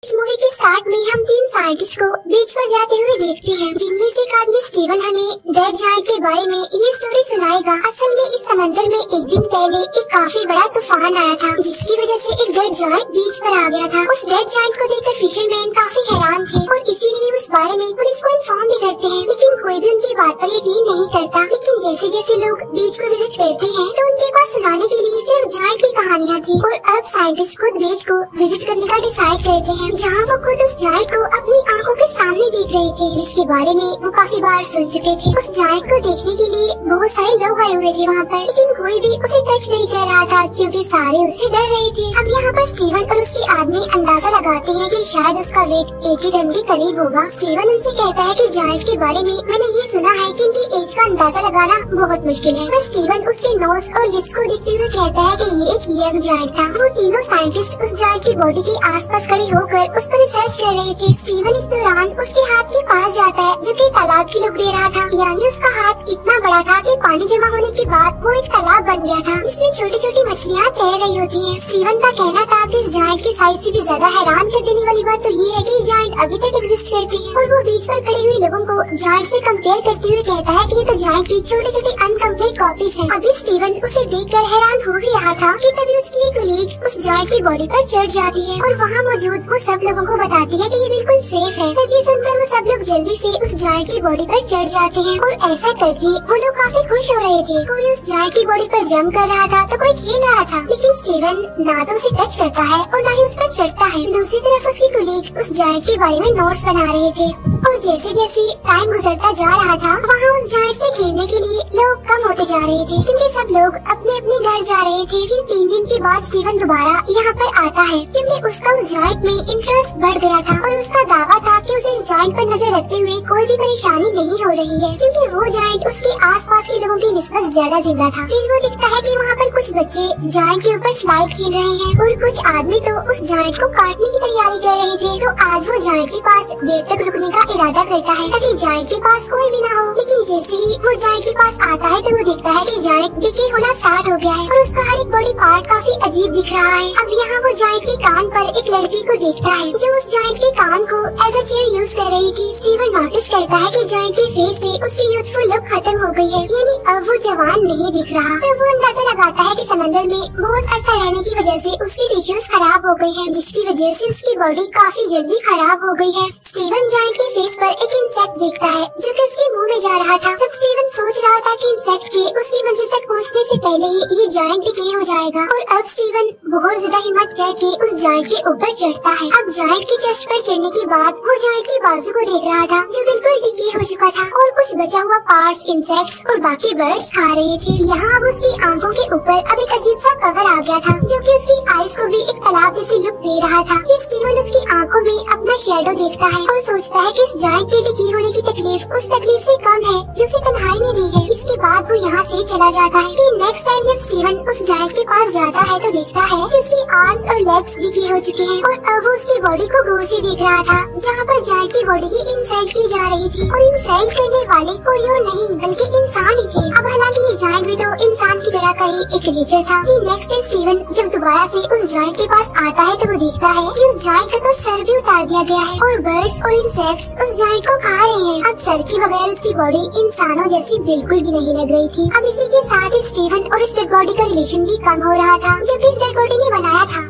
इस मूवी के स्टार्ट में हम 3 साइंटिस्ट को बीच पर जाते हुए देखते हैं, जिनमें से एक आदमी स्टीवन हमें डेड जायंट के बारे में ये स्टोरी सुनाएगा। असल में इस समंदर में एक दिन पहले एक काफी बड़ा तूफान आया था, जिसकी वजह से एक डेड जायंट बीच पर आ गया था। उस डेड जायंट को देखकर फिशरमैन काफी हैरान थे और इसीलिए उस बारे में पुलिस को इन्फॉर्म भी करते हैं, लेकिन कोई भी उनकी बात पर यकीन नहीं करता। लेकिन जैसे जैसे लोग बीच को विजिट करते हैं तो उनके पास सुनाने के लिए सिर्फ जायंट की कहानियाँ थी और अब साइंटिस्ट खुद बीच को विजिट करने का डिसाइड करते हैं, जहाँ वो खुद उस जायंट को अपनी आंखों के सामने देख रहे थे, जिसके बारे में वो काफी बार सुन चुके थे। उस जायंट को देखने के लिए बहुत सारे लोग आए हुए थे वहाँ पर, लेकिन कोई भी उसे टच नहीं कर रहा था क्योंकि सारे उससे डर रहे थे। अब यहाँ पर स्टीवन और उसके आदमी अंदाजा लगाते हैं कि शायद उसका वेट 80 टन के करीब होगा। स्टीवन उनसे कहता है कि जायंट के बारे में मैंने ये सुना है कि उनकी एज का अंदाजा लगाना बहुत मुश्किल है, पर स्टीवन उसके नोज और लिप्स को देखते हुए कहता है कि ये एक यंग जायंट था। वो तीनों साइंटिस्ट उस जायंट की बॉडी के आसपास खड़े होकर उस पर रिसर्च कर रहे थे। स्टीवन इस दौरान उसके हाथ के पास जाता है जो कि तालाब की लुक दे रहा था, यानी उसका हाथ इतना बड़ा था कि पानी जमा होने के बाद वो एक तालाब बन गया था, जिसमें छोटी छोटी मछलियाँ तैर रही होती हैं। स्टीवन का कहना था कि इस जायंट के साइज से भी ज्यादा हैरान कर देने वाली बात तो ये है कि जायंट अभी तक एग्जिस्ट करती है। और वो बीच पर खड़े हुए लोगों को जायंट से कंपेयर करते हुए कहता है कि ये तो जायंट की छोटी छोटी अनकम्प्लीट कॉपीज हैं। अभी स्टीवन उसे देखकर हैरान हो ही रहा था कि तभी उसकी एक कलीग उस जायंट की बॉडी पर चढ़ जाती है और वहाँ मौजूद वो सब लोगों को बताती है कि ये बिल्कुल सेफ है। तभी सुनकर वो सब लोग जल्दी से उस जायंट की बॉडी पर चढ़ जाते हैं और ऐसा करके वो लोग काफी खुश हो रहे थे। कोई उस जायंट की बॉडी पर जंप कर रहा था तो कोई खेल रहा था, लेकिन स्टीवन ना तो उसे टच करता है और ना ही उस पर चढ़ता है। दूसरी तरफ उसकी कलीग उस जायंट के बारे में नोट्स बना रहे थे और जैसे जैसे टाइम गुजरता जा रहा था वहाँ उस जायंट से खेलने के लिए लोग कम होते जा रहे थे, क्योंकि सब लोग अपने अपने घर जा रहे थे। फिर 3 दिन के बाद स्टीवन दोबारा यहाँ पर आता है क्योंकि उसका उस जायंट में इंटरेस्ट बढ़ गया था और उसका दावा था कि उसे इस जायंट पर नजर रखते हुए कोई भी परेशानी नहीं हो रही है, क्योंकि वो जायंट उसके आसपास के लोगों की निस्बत ज्यादा जिंदा था। फिर वो दिखता है कि वहाँ पर कुछ बच्चे जायंट के ऊपर स्लाइड खेल रहे हैं और कुछ आदमी तो उस जायंट को काटने की तैयारी कर रहे थे। तो आज वो जायंट के पास देर तक रुकने का इरादा करता है ताकि जायंट के पास कोई भी ना हो, लेकिन जैसे ही वो जायंट के पास आता है तो वो देखता है कि जायंट डिके होना स्टार्ट हो गया है और उसका हर एक बॉडी पार्ट काफी अजीब दिख रहा है। अब यहाँ वो जायंट के कान पर एक लड़की को देखता है जो उस जायंट के कान को एज अ चेयर यूज कर रही थी। स्टीवन नोटिस करता है कि जायंट के फेस से उसकी यूथफुल लुक खत्म हो गई है, यानी अब वो जवान नहीं दिख रहा। तो वो अंदाजा लगाता है कि समंदर में बहुत अरसा रहने की वजह से उसकी टिश्यूज खराब हो गई है, जिसकी वजह से उसकी बॉडी काफी जल्दी खराब हो गई है। स्टीवन जायंट के फेस पर एक इंसेक्ट देखता है जो कि उसके मुंह में जा रहा था। तब स्टीवन सोच रहा था कि इंसेक्ट के उसकी मंजिल तक पहुंचने से पहले ही ये जायंट डिके हो जाएगा और अब स्टीवन बहुत ज्यादा हिम्मत करके उस जायंट के ऊपर चढ़ता है। अब जायंट के चेस्ट पर चढ़ने के बाद वो जायंट के बाजू को देख रहा था जो बिल्कुल डिके हो चुका था और कुछ बचा हुआ पार्ट्स इंसेक्ट्स और बाकी बर्ड्स खा रहे थे। यहाँ अब उसकी आंखों के ऊपर अब एक अजीब सा कवर आ गया था जो कि उसकी आईज को भी एक तालाब जैसी लुक दे रहा था। फिर स्टीवन उसकी आंखों में अपना शैडो देखता है और सोचता है कि इस जायंट के डिके होने की तकलीफ उस तकलीफ से कम है जो उसे तन्हाई में दी है। इसके बाद वो यहाँ से चला जाता है। फिर नेक्स्ट टाइम जब स्टीवन उस जायंट के पास जाता है तो देखता है कि उसकी आर्म्स और लेग्स डिके हो चुके हैं और अब वो उसकी बॉडी को गौर से देख रहा था, जहाँ पर जायंट की बॉडी की इंसल्ट की जा रही थी और इंसल्ट करने वाले कोई और नहीं बल्कि इंसान ही थे। अब हालांकि ये जायंट भी तो इंसान की तरह का ही एक क्रीचर था। नेक्स्ट डे स्टीवन जब दोबारा से उस जायंट के पास आता है तो वो देखता है कि उस जायंट का तो सर भी उतार दिया गया है और बर्ड्स और इंसेक्ट्स उस जायंट को खा रहे हैं। अब सर के बगैर उसकी बॉडी इंसानों जैसी बिल्कुल भी नहीं लग रही थी। अब इसी के साथ ही स्टीवन और इस डेड बॉडी का रिलेशन भी कम हो रहा था जो कि इस डेड बॉडी ने बनाया था।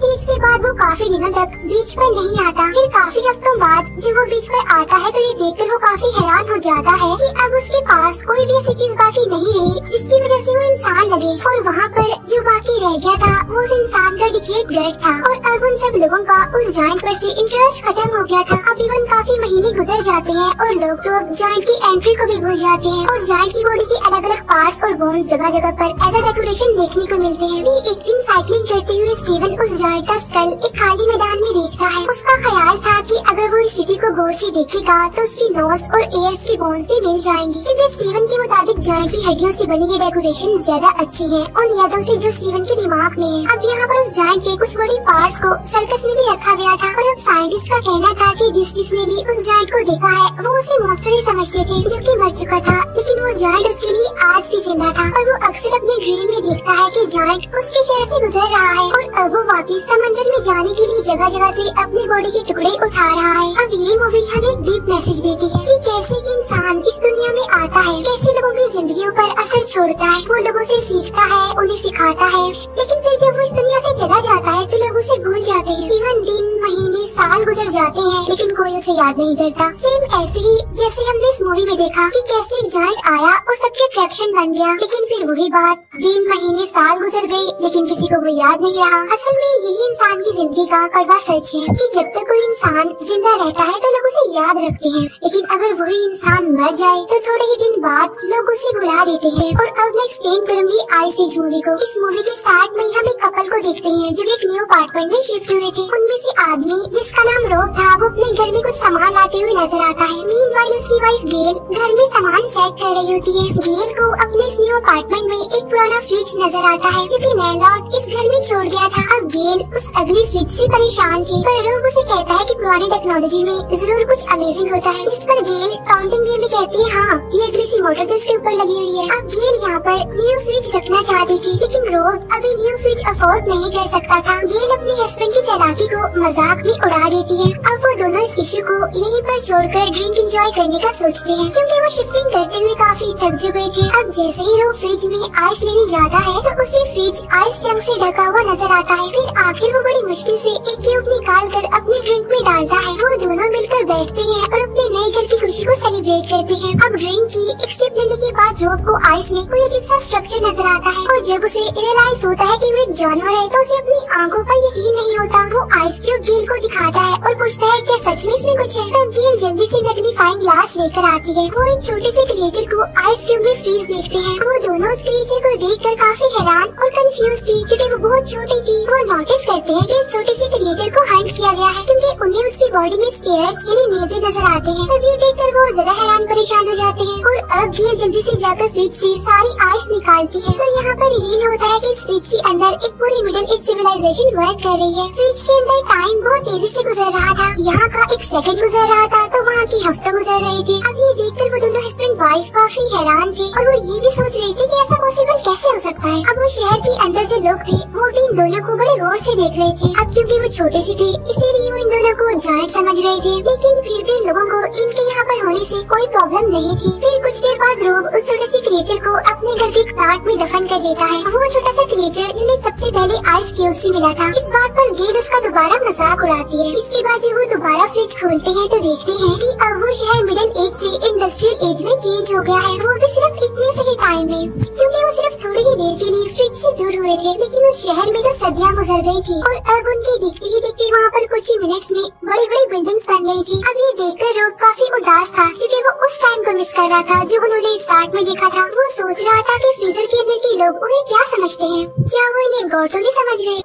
फिर इसके बाद वो काफी दिनों तक बीच पर नहीं आता। फिर काफी हफ्तों बाद जब वो बीच पर आता है तो ये देखकर वो काफी हैरान हो जाता है कि अब उसके पास कोई भी ऐसी चीज बाकी नहीं रही जिसकी वजह से वो इंसान लगे और वहाँ पर जो बाकी रह गया था वो उस इंसान का डिकेड ब्लड था और अब उन सब लोगों का उस जायंट पर से इंटरेस्ट खत्म हो गया था। अब इवन काफी महीने गुजर जाते हैं और लोग तो अब जायंट की एंट्री को भी भूल जाते हैं और जायंट की बॉडी के अलग अलग पार्ट्स और बोन्स जगह जगह पर एज अ डेकोरेशन देखने को मिलते हैं। फिर एक दिन साइकिलिंग करते हुए स्टीवन उस जायंट का स्कल एक खाली मैदान में देखता है। उसका ख्याल था कि अगर वो इस सिटी को गौर से देखेगा तो उसकी नोज और एयर्स की बोन्स भी मिल जाएंगी, क्योंकि स्टीवन के मुताबिक जायंट की हड्डियों से बनी ये डेकोरेशन ज्यादा अच्छी है उन यादों से जो स्टीवन के दिमाग में है। अब यहाँ पर उस जायंट के कुछ बॉडी पार्ट्स को सर्कस में भी रखा गया था और अब साइंटिस्ट का कहना था कि जिसने भी उस जायंट को देखा है वो उसे मॉन्स्टर ही समझते थे जो कि मर चुका था, लेकिन वो जायंट उसके लिए आज भी जिंदा था और वो अक्सर अपने ड्रीम में देखता है कि जायंट उसके शहर से गुजर रहा है और अब वो वापस समंदर में जाने के लिए जगह जगह से अपनी बॉडी के टुकड़े उठा रहा है। अब ये मूवी हमें एक डीप मैसेज देती है कि कैसे एक इंसान इस दुनिया में आता है, कैसे लोगों की जिंदगियों पर असर छोड़ता है, वो लोगों से सीखता है, उन्हें सिखाता है, लेकिन फिर जब वो इस दुनिया से चला जाता है तो लोग उसे भूल जाते हैं। इवन दिन महीने साल गुजर जाते हैं लेकिन कोई उसे याद नहीं करता। सेम ऐसे ही जैसे हमने इस मूवी में देखा कि कैसे एक जायंट आया और सबके अट्रैक्शन बन गया, लेकिन फिर वही बात, दिन महीने साल गुजर गए लेकिन किसी को वो याद नहीं रहा। असल में यही इंसान की जिंदगी का कड़वा सच है कि जब तक कोई इंसान जिंदा रहता है तो लोग उसे याद रखते हैं, लेकिन अगर वही इंसान मर जाए तो थोड़े ही दिन बाद लोग उसे भुला देते हैं। और अब मैं एक्सप्लेन करूंगी आइस एज मूवी को। इस मूवी के स्टार्ट में हम एक कपल को देखते हैं जो एक न्यू अपार्टमेंट में शिफ्ट हुए थे। उनमें से आदमी जिसका नाम रोब था वो अपने घर में कुछ सामान लाते हुए नजर आता है। मीनवाइल उसकी वाइफ गेल घर में सामान सेट कर रही होती है। गेल को अपने इस न्यू अपार्टमेंट में एक पुराना फ्रिज नजर आता है जो कि लैंडलॉर्ड इस घर में छोड़ गया था। अब गेल उस अगली फ्रिज से परेशान थी, पर रोब उसे कहता है कि पुरानी टेक्नोलॉजी में जरूर कुछ अमेजिंग होता है, जिस पर गेल काउंटिंग वे में कहती है हाँ ये अगली सी मोटर जो उसके ऊपर लगी हुई है। अब गेल यहाँ पर न्यू फ्रिज रखना चाहती थी, लेकिन रोब अभी न्यू फ्रिज अफोर्ड नहीं कर सकता था। गेल अपने हस्बैंड की चालाकी को मजाक में उड़ा देती है। अब वो दोनों इस इश्यू को यहीं पर छोड़कर ड्रिंक एंजॉय करने का सोचते हैं, क्योंकि वो शिफ्टिंग करते हुए काफी थक चुके थे। अब जैसे ही रोब फ्रिज में आइस लेने जाता है तो उसे फ्रिज आइस जंग से ढका हुआ नजर आता है। फिर आखिर वो बड़ी मुश्किल से एक क्यूब निकाल कर अपने ड्रिंक में डालता है। वो दोनों मिलकर बैठते हैं और अपने नए घर की खुशी को सेलिब्रेट करते हैं। अब ड्रिंक की एक सिप लेने के बाद रोब को आइस में कोई अजीब सा स्ट्रक्चर नजर आता है और जब उसे रियलाइज होता है कि वो एक जानवर है तो उसे अपनी आंखों पर यकीन नहीं होता। वो आइस क्यूब गेल को दिखाता है और पूछता है क्या सच में इसमें कुछ है। तब गेल जल्दी से मैग्नीफाइंग ग्लास लेकर आती है। वो एक छोटे से क्रिएचर को आइस क्यूब में फ्रीज देखते हैं। वो दोनों उस क्रिएचर को देखकर काफी हैरान और कंफ्यूज थी, क्योंकि वो बहुत छोटी थी। वो नोटिस करते हैं कि इस छोटे से क्रिएचर को हंट किया गया है, क्योंकि उन्हें उसकी बॉडी में स्पेयर्स यानी नेज़े नजर आते हैं। तब ये देखकर वो ज्यादा हैरान परेशान हो जाते हैं और अब गेल जल्दी से जाकर फ्रिज से सारी आइस निकालती है। तो यहाँ पर रिवील होता है कि इस फ्रिज के अंदर एक पूरी मिडिल एज सिविलाइजेशन वर्क कर रही है। फ्रिज के अंदर टाइम बहुत तेजी से गुजर रहा था, यहाँ का एक सेकंड गुजर रहा था तो वहाँ की हफ्तों गुजर रहे थे। अब ये देखकर वो दोनों हस्बैंड वाइफ काफी हैरान थे और वो ये भी सोच रही थी कि ऐसा पॉसिबल कैसे हो सकता है। अब वो शहर के अंदर जो लोग थे वो भी इन दोनों को बड़े गौर से देख रहे थे। अब क्योंकि वो छोटे से थे इसीलिए वो इन दोनों को जायंट समझ रहे थे, लेकिन फिर भी लोगों को इनके यहाँ पर होने से कोई प्रॉब्लम नहीं थी। फिर कुछ देर बाद रोब उस छोटे से क्रिएचर को अपने घर के प्लांट में दफन कर देता है। वो छोटा सा क्रिएचर जिन्हें सबसे पहले आइस क्यूब से मिला था। इस बात पर गेल उसका दोबारा मजाक उड़ाती है। इसके बाद जब वो दोबारा फ्रिज खोलते हैं तो देखते हैं कि अब वो शहर मिडिल एज से इंडस्ट्रियल एज में चेंज हो गया है। वो भी सिर्फ इतने से ही टाइम में, क्योंकि वो सिर्फ थोड़ी ही देर के लिए फ्रिज से दूर हुए थे, लेकिन उस शहर में तो सदियां गुजर गई थी और अब उनके देखते ही देखते वहाँ पर कुछ ही मिनट्स में बड़ी बड़ी बिल्डिंग्स बन गई थी। अब ये देखकर रोब काफी उदास था, क्योंकि वो उस टाइम को मिस कर रहा था जो उन्होंने स्टार्ट में देखा था। वो सोच रहा था कि फ्रीजर के अंदर के लोग उन्हें क्या समझते हैं, क्या वो इन्हें गौर तो नहीं समझ रहे।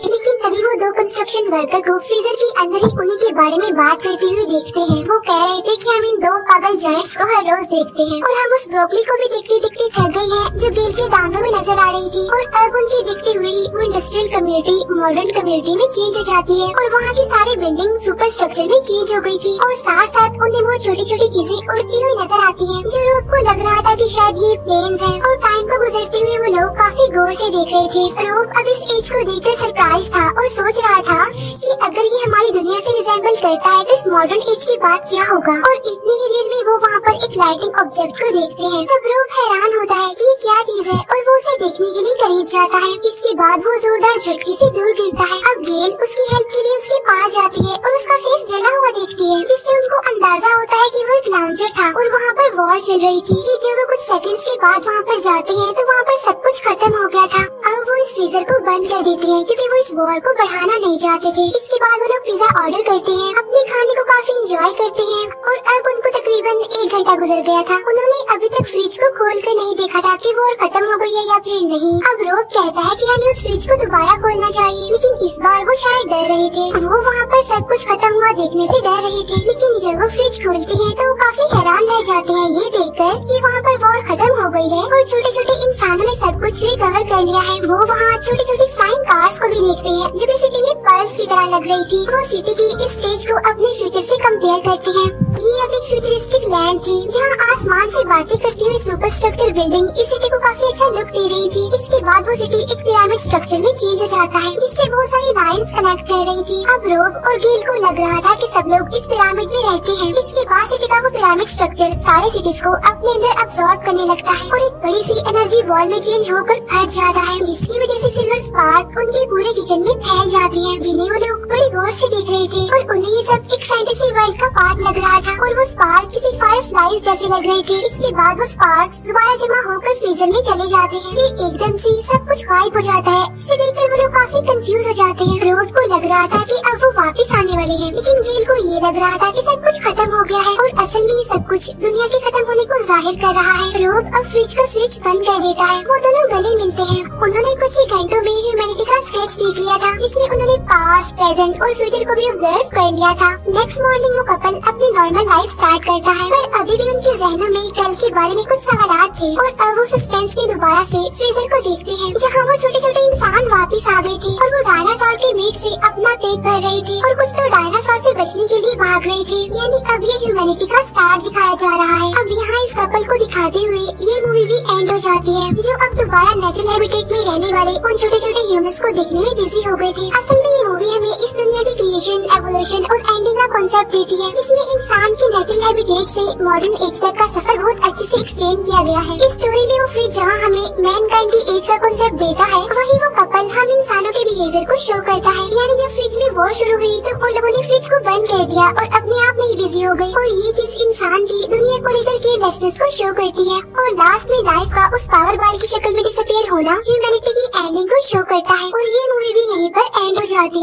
लेकिन तभी वो दो कंस्ट्रक्शन वर्कर को फ्रीजर के अंदर ही उन्हीं के बारे में बात करते हुए देखते हैं। वो कह रहे थे कि हम इन दो पागल जायंट्स को हर रोज देखते हैं और हम उस ब्रोकली को भी देखते देखते थक गए हैं जो गेल के दांतों में नजर आ रही थी। और अब उनके देखते हुए ही वो इंडस्ट्रियल कम्युनिटी मॉडर्न कम्युनिटी में चेंज हो जाती है और वहाँ की सारी बिल्डिंग सुपर स्ट्रक्चर में चेंज हो गई थी और साथ साथ उन्हें वो छोटी छोटी चीजें उड़ती हुई नजर आती है जो रोब को लग रहा था कि शायद ये प्लेन्स हैं। और टाइम को गुजरते हुए वो लोग काफी गौर से देख रहे थे। रोब अब इस एज को देखकर सरप्राइज था और सोच रहा था कि अगर ये हमारी दुनिया से रिजेंबल करता है तो इस मॉडर्न एज की बात क्या होगा। और इतनी ही देर में वो वहाँ पर एक लाइटिंग ऑब्जेक्ट को देखते हैं। तब रोब हैरान होता है कि ये क्या चीज है और वो उसे देखने के लिए करीब जाता है। इसके बाद वो जोरदार झटके से दूर गिरता है। अब गेल उसकी हेल्प के लिए उसके पास जाती है और उसका फेस जला हुआ देखती है, जिससे उनको अंदाजा होता है कि वो एक लाउंजर था और वहाँ पर वॉर चल रही थी। कि जब वो कुछ सेकंड्स के बाद वहाँ पर जाते हैं तो वहाँ पर सब कुछ खत्म हो गया था। अब वो इस फ्रीजर को बंद कर देते हैं क्योंकि वो इस वॉर को बढ़ाना नहीं चाहते थे। इसके बाद वो लोग पिज्जा ऑर्डर करते हैं, अपने खाने को काफी एंजॉय करते हैं और अब उनको तकरीबन 1 घंटा गुजर गया था। उन्होंने अभी तक फ्रिज को खोल कर नहीं देखा था कि वॉर खत्म हो गई है या फिर नहीं। अब रोब कहता है कि हमें उस फ्रिज को दोबारा खोलना चाहिए, लेकिन इस बार वो शायद डर रहे थे। वो वहाँ पर सब कुछ खत्म हुआ देखने से डर रहे थे, लेकिन जब वो फ्रिज खोलते हैं तो वो काफी हैरान रह जाते हैं ये देखकर कि वहाँ पर वॉर खत्म हो गई है और छोटे छोटे इंसानों ने सब कुछ रिकवर कर लिया है। वो वहाँ छोटी छोटी फ्लाइंग कार्स को भी देखते हैं जो कि सिटी में पर्ल्स की तरह लग रही थी। वो सिटी की इस स्टेज को अपने फ्यूचर से कंपेयर करते हैं। ये अब एक फ्यूचरिस्टिक लैंड थी जहाँ आसमान से बातें करती हुई सुपर स्ट्रक्चर बिल्डिंग इस सिटी को काफी अच्छा लुक दे रही थी। इसके बाद वो सिटी एक पिरामिड स्ट्रक्चर में चेंज हो जाता है जिससे बहुत सारी लाइंस कनेक्ट कर रही थी। अब रोब और गेल को लग रहा था कि सब लोग इस पिरामिड में रहते हैं। इसके बाद सिटी का वो पिरामिड स्ट्रक्चर सारे सिटीज को अपने अंदर अब्सॉर्ब करने लगता है और एक बड़ी सी एनर्जी बॉल में चेंज होकर फट जाता है, जिसकी वजह से सिल्वर स्पार्क उनके पूरे किचन में फैल जाती है, जिन्हें वो लोग बड़ी गौर से देख रहे थे और उन्हें ये सब एक फैंटेसी वर्ल्ड का पार्ट लग रहा था और वो स्पार्क किसी फायरफ्लाइज जैसे लग रहे थे। इसके बाद वो स्पार्क्स दोबारा जमा होकर फ्रीजर में चले जाते हैं। फिर एकदम से सब कुछ गायब हो जाता है। इसे देखकर वो लोग काफी कंफ्यूज हो जाते हैं। रोब को लग रहा था कि अब वो वापस आने वाले हैं, लेकिन गेल को ये लग रहा था कि सब कुछ खत्म हो गया है और असल में ये सब कुछ दुनिया के खत्म होने को जाहिर कर रहा है। रोब अब फ्रिज का स्विच बंद कर देता है। वो दोनों गले मिलते हैं। उन्होंने कुछ ही घंटों में ह्यूमैनिटी का स्केच देख लिया था जिसमें उन्होंने पास्ट, प्रेजेंट और फ्यूचर को भी ऑब्जर्व कर लिया था। नेक्स्ट मॉर्निंग वो कपल अपनी नॉर्मल लाइफ स्टार्ट करता है, पर अभी भी उनके जहनों में कल के बारे में कुछ सवाल थे और अब वो सस्पेंस में दोबारा से फ्रीजर को देखते हैं जहाँ वो छोटे छोटे इंसान वापस आ गए थे और वो डायनासोर के मीट से अपना पेट भर रहे थे और कुछ तो डायनासोर से बचने के लिए भाग रहे थे। यानी अब ये ह्यूमैनिटी का स्टार्ट दिखाया जा रहा है। अब यहाँ इस कपल को दिखाते हुए ये मूवी भी एंड हो जाती है, जो अब दोबारा नेचुरल हैबिटेट में रहने वाले उन छोटे छोटे ह्यूमंस को देखने में बिजी हो गए थे। असल में ये मूवी हमें इस दुनिया की क्रिएशन, एवोल्यूशन और एंडिंग का कॉन्सेप्ट देती है, जिसमें इंसान के नेचुरल हैबिटेट से मॉडर्न एज तक का सफर बहुत अच्छे से एक्सप्लेन किया गया है। इस स्टोरी में वो फ्रिज जहाँ हमें मैनकाइंड की एज का कॉन्सेप्ट देता है, वही वो कपल हम इंसानों के बिहेवियर को शो करता है। यानी जब फ्रिज में वॉर शुरू हुई तो उन लोगों ने फ्रिज को बंद कर दिया और अपने आप में ही बिजी हो गई और ये चीज इंसान की दुनिया को लेकर केयरलेसनेस को शो करती है और लास्ट में लाइफ का उस पावर बॉल की शक्ल में डिसअपीयर होना ह्यूमैनिटी की एंडिंग को शो करता है और ये मूवी भी यहीं पर एंड हो जाती है।